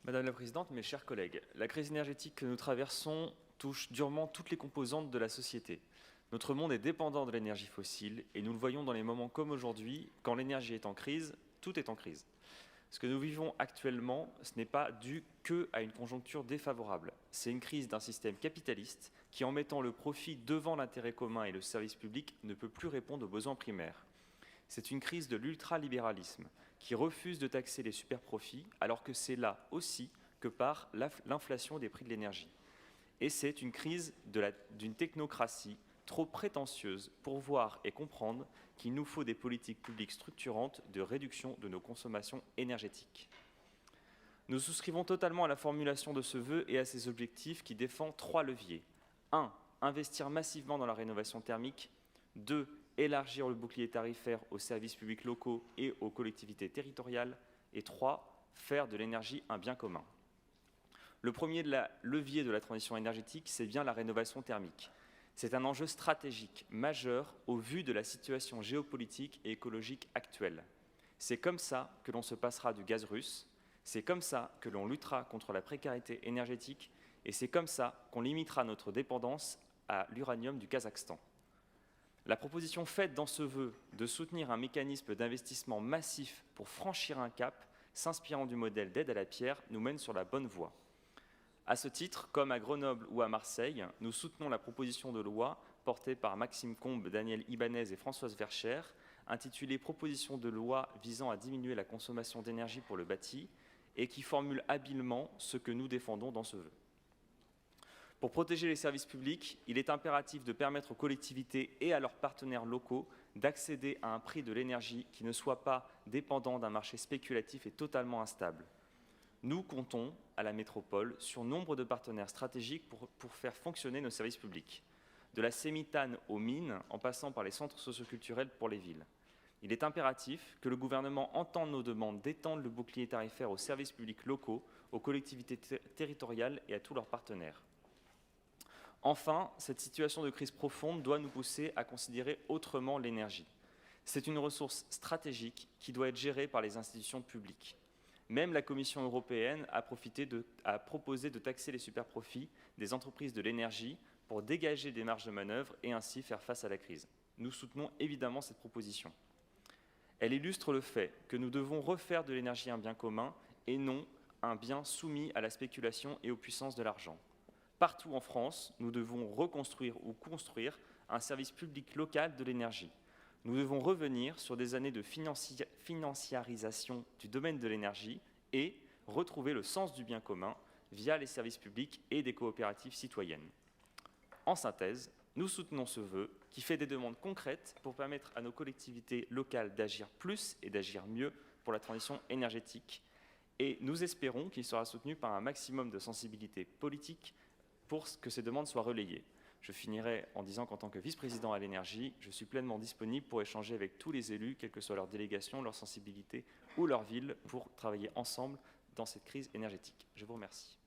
Madame la Présidente, mes chers collègues, la crise énergétique que nous traversons touche durement toutes les composantes de la société. Notre monde est dépendant de l'énergie fossile et nous le voyons dans les moments comme aujourd'hui, quand l'énergie est en crise, tout est en crise. Ce que nous vivons actuellement, ce n'est pas dû qu'à une conjoncture défavorable. C'est une crise d'un système capitaliste qui, en mettant le profit devant l'intérêt commun et le service public, ne peut plus répondre aux besoins primaires. C'est une crise de l'ultralibéralisme qui refuse de taxer les superprofits, alors que c'est là aussi que part l'inflation des prix de l'énergie. Et c'est une crise d'une technocratie trop prétentieuse pour voir et comprendre qu'il nous faut des politiques publiques structurantes de réduction de nos consommations énergétiques. Nous souscrivons totalement à la formulation de ce vœu et à ses objectifs qui défend 3 leviers. 1. Investir massivement dans la rénovation thermique. 2. Élargir le bouclier tarifaire aux services publics locaux et aux collectivités territoriales. Et 3. Faire de l'énergie un bien commun. Le premier levier de la transition énergétique, c'est bien la rénovation thermique. C'est un enjeu stratégique majeur au vu de la situation géopolitique et écologique actuelle. C'est comme ça que l'on se passera du gaz russe, c'est comme ça que l'on luttera contre la précarité énergétique et c'est comme ça qu'on limitera notre dépendance à l'uranium du Kazakhstan. La proposition faite dans ce vœu de soutenir un mécanisme d'investissement massif pour franchir un cap, s'inspirant du modèle d'aide à la pierre, nous mène sur la bonne voie. À ce titre, comme à Grenoble ou à Marseille, nous soutenons la proposition de loi portée par Maxime Combes, Daniel Ibanez et Françoise Vercher, intitulée « Proposition de loi visant à diminuer la consommation d'énergie pour le bâti » et qui formule habilement ce que nous défendons dans ce vœu. Pour protéger les services publics, il est impératif de permettre aux collectivités et à leurs partenaires locaux d'accéder à un prix de l'énergie qui ne soit pas dépendant d'un marché spéculatif et totalement instable. Nous comptons, à la métropole, sur nombre de partenaires stratégiques pour faire fonctionner nos services publics, de la Sémitane aux mines, en passant par les centres socioculturels pour les villes. Il est impératif que le gouvernement entende nos demandes d'étendre le bouclier tarifaire aux services publics locaux, aux collectivités territoriales et à tous leurs partenaires. Enfin, cette situation de crise profonde doit nous pousser à considérer autrement l'énergie. C'est une ressource stratégique qui doit être gérée par les institutions publiques. Même la Commission européenne a proposé de taxer les superprofits des entreprises de l'énergie pour dégager des marges de manœuvre et ainsi faire face à la crise. Nous soutenons évidemment cette proposition. Elle illustre le fait que nous devons refaire de l'énergie un bien commun et non un bien soumis à la spéculation et aux puissances de l'argent. Partout en France, nous devons reconstruire ou construire un service public local de l'énergie. Nous devons revenir sur des années de financiarisation du domaine de l'énergie et retrouver le sens du bien commun via les services publics et des coopératives citoyennes. En synthèse, nous soutenons ce vœu qui fait des demandes concrètes pour permettre à nos collectivités locales d'agir plus et d'agir mieux pour la transition énergétique. Et nous espérons qu'il sera soutenu par un maximum de sensibilité politique pour que ces demandes soient relayées. Je finirai en disant qu'en tant que vice-président à l'énergie, je suis pleinement disponible pour échanger avec tous les élus, quelle que soit leur délégation, leur sensibilité ou leur ville, pour travailler ensemble dans cette crise énergétique. Je vous remercie.